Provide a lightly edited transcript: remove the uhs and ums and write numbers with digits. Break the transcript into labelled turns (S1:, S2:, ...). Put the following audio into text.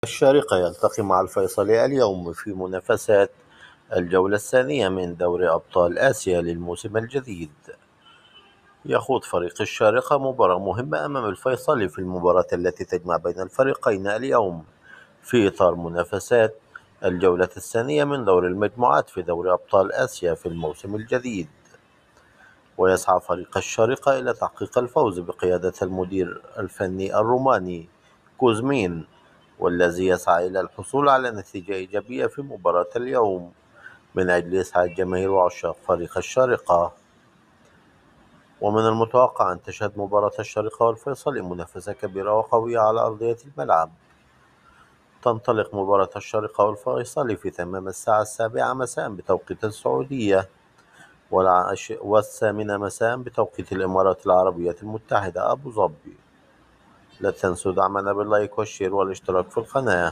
S1: الشارقة يلتقي مع الفيصلي اليوم في منافسات الجولة الثانية من دوري أبطال آسيا للموسم الجديد. يخوض فريق الشارقة مباراة مهمة أمام الفيصلي في المباراة التي تجمع بين الفريقين اليوم في إطار منافسات الجولة الثانية من دور المجموعات في دوري أبطال آسيا في الموسم الجديد. ويسعى فريق الشارقة إلى تحقيق الفوز بقيادة المدير الفني الروماني كوزمين، والذي يسعى إلى الحصول على نتيجة إيجابية في مباراة اليوم من أجل إسعاد جماهير وعشاق فريق الشارقة. ومن المتوقع أن تشهد مباراة الشارقة والفيصلي منافسة كبيرة وقوية على أرضية الملعب. تنطلق مباراة الشارقة والفيصلي في تمام الساعة 7 مساء بتوقيت السعودية، والثامنة مساء بتوقيت الإمارات العربية المتحدة أبو ظبي. لا تنسوا دعمنا باللايك والشير والاشتراك في القناة.